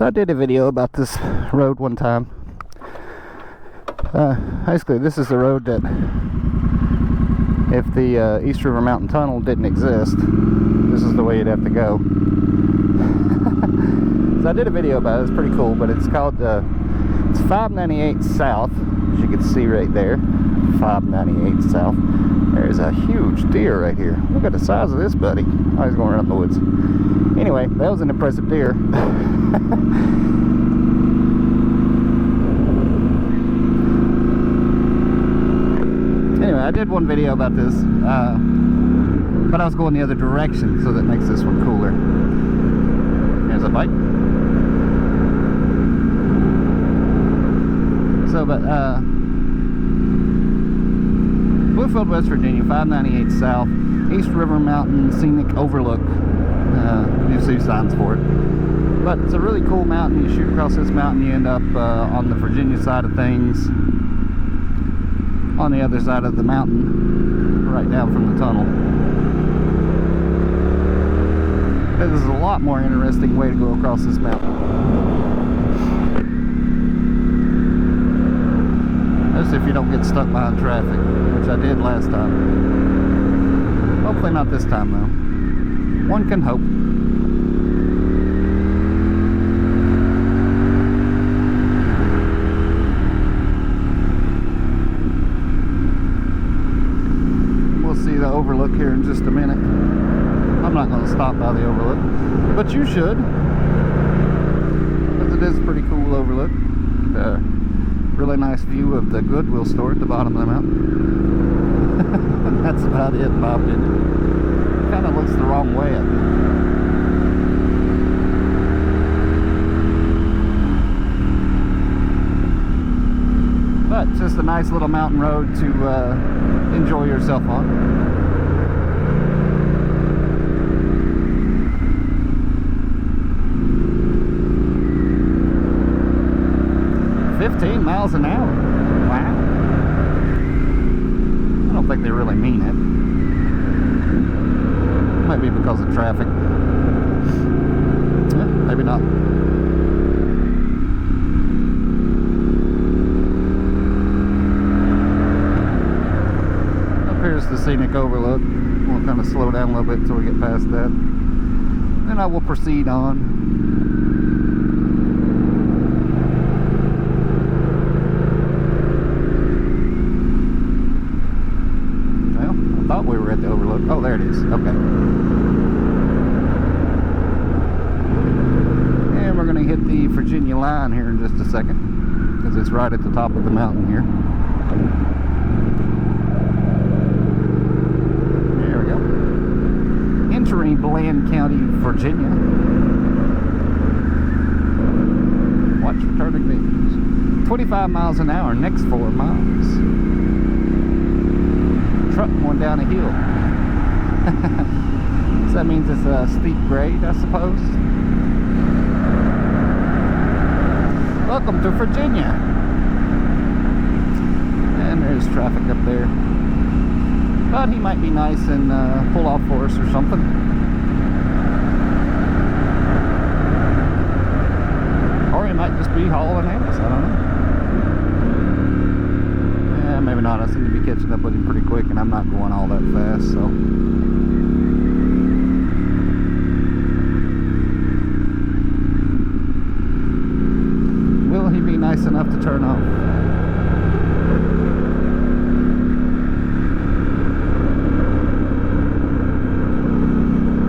So I did a video about this road one time. Basically, this is the road that, if the East River Mountain Tunnel didn't exist, this is the way you'd have to go. So I did a video about it. It's pretty cool, but it's called it's 598 South, as you can see right there. 598 South. There's a huge deer right here. Look at the size of this buddy. Oh, he's going around the woods. Anyway, that was an impressive deer. Anyway, I did one video about this, but I was going the other direction, so that makes this one cooler. There's a bike. So, but, Bluefield, West Virginia, 598 South, East River Mountain Scenic Overlook. You see signs for it. But it's a really cool mountain. You shoot across this mountain, you end up on the Virginia side of things, on the other side of the mountain, right down from the tunnel. This is a lot more interesting way to go across this mountain. That's if you don't get stuck behind traffic, which I did last time. Hopefully not this time though. One can hope. We'll see the overlook here in just a minute. I'm not going to stop by the overlook, but you should, because it is a pretty cool overlook. Really nice view of the Goodwill store at the bottom of the mountain. And that's about it, in my opinion. Kind of looks the wrong way, I think. But just a nice little mountain road to enjoy yourself on. Miles an hour. Wow. I don't think they really mean it. Might be because of traffic. Yeah, maybe not. Up here's the scenic overlook. We'll kind of slow down a little bit until we get past that. Then I will proceed on. We were at the overlook. Oh, there it is. Okay. And we're going to hit the Virginia line here in just a second, because it's right at the top of the mountain here. There we go. Entering Bland County, Virginia. Watch for turning vehicles. 25 miles an hour, next 4 miles. Truck going down a hill. So that means it's a steep grade, I suppose. Welcome to Virginia. And there's traffic up there. But he might be nice and pull off for us or something. Or he might just be hauling ass, I don't know. Maybe not. I seem to be catching up with him pretty quick, and I'm not going all that fast, so. Will he be nice enough to turn off?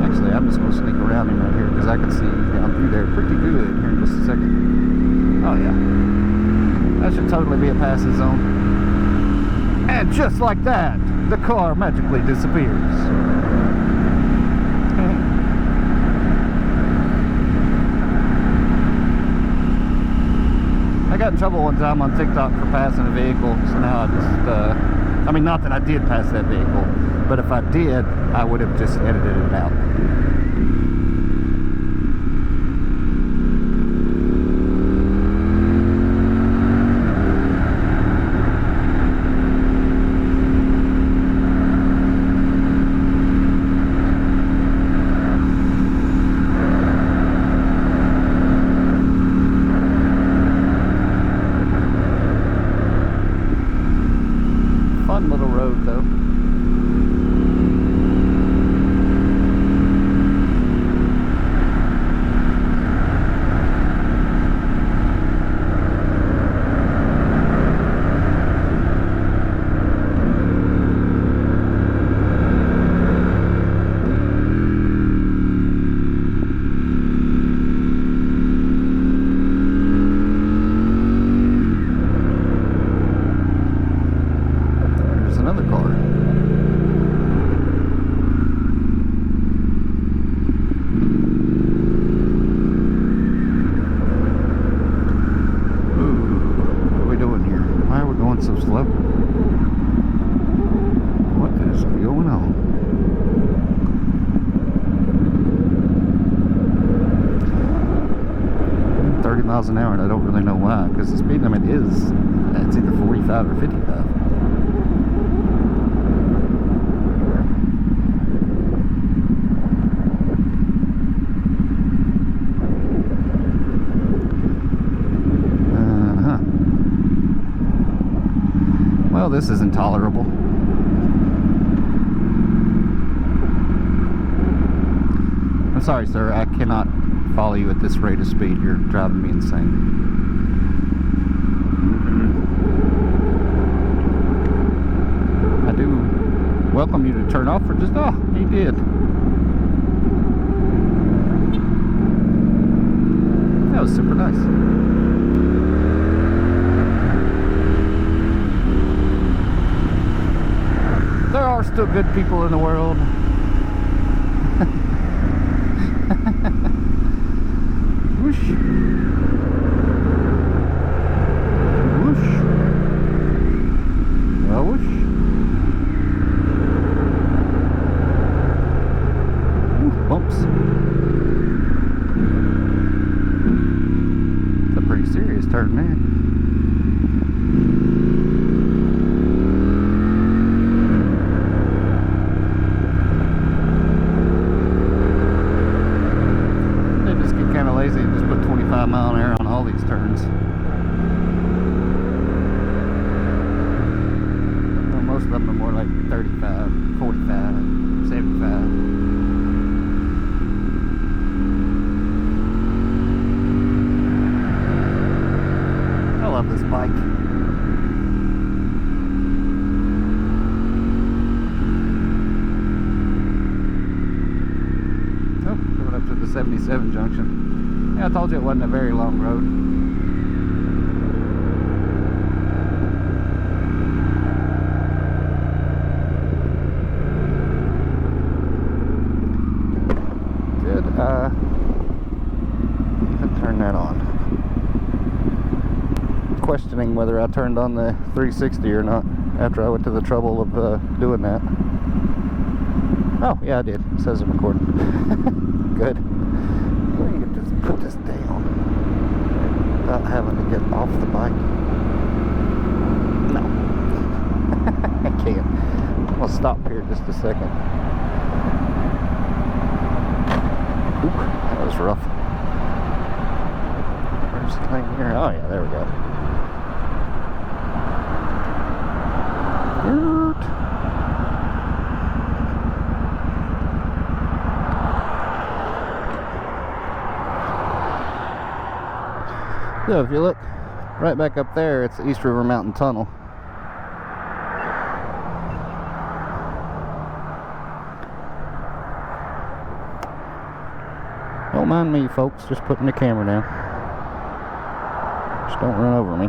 Actually, I'm just going to sneak around him right here, because I can see down through there pretty good here in just a second. Oh yeah. That should totally be a passing zone. And just like that, the car magically disappears. I got in trouble one time on TikTok for passing a vehicle, so now I just, I mean, not that I did pass that vehicle, but if I did, I would have just edited it out. going so slow? What is going on? 30 miles an hour, and I don't really know why, because the speed limit is, it's either 45 or 55. Well, this is intolerable. I'm sorry, sir. I cannot follow you at this rate of speed. You're driving me insane. I do welcome you to turn off for just... Oh, he did. That was super nice. There are still good people in the world. Whoosh. Whoosh. Well, whoosh. Ooh, bumps. It's a pretty serious turn there. Lazy and just put 25 mile an hour on all these turns. Well, most of them are more like 35, 45, 75. I love this bike. Oh, coming up to the 77 junction. Yeah, I told you it wasn't a very long road. Did I even turn that on? Questioning whether I turned on the 360 or not after I went to the trouble of doing that. Oh, yeah, I did. It says I'm recording. Good. Put this down without having to get off the bike. No. I can't. I'll stop here just a second. Oop, that was rough. Where's the thing here? Oh yeah, there we go. So if you look right back up there, it's the East River Mountain Tunnel. Don't mind me, folks, just putting the camera down. Just don't run over me.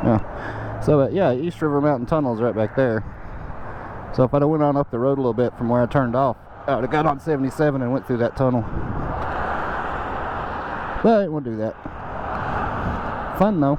Yeah. So yeah, East River Mountain Tunnel is right back there. So if I'd have went on up the road a little bit from where I turned off, I would have got on 77 and went through that tunnel. But I didn't want to do that. Fun though.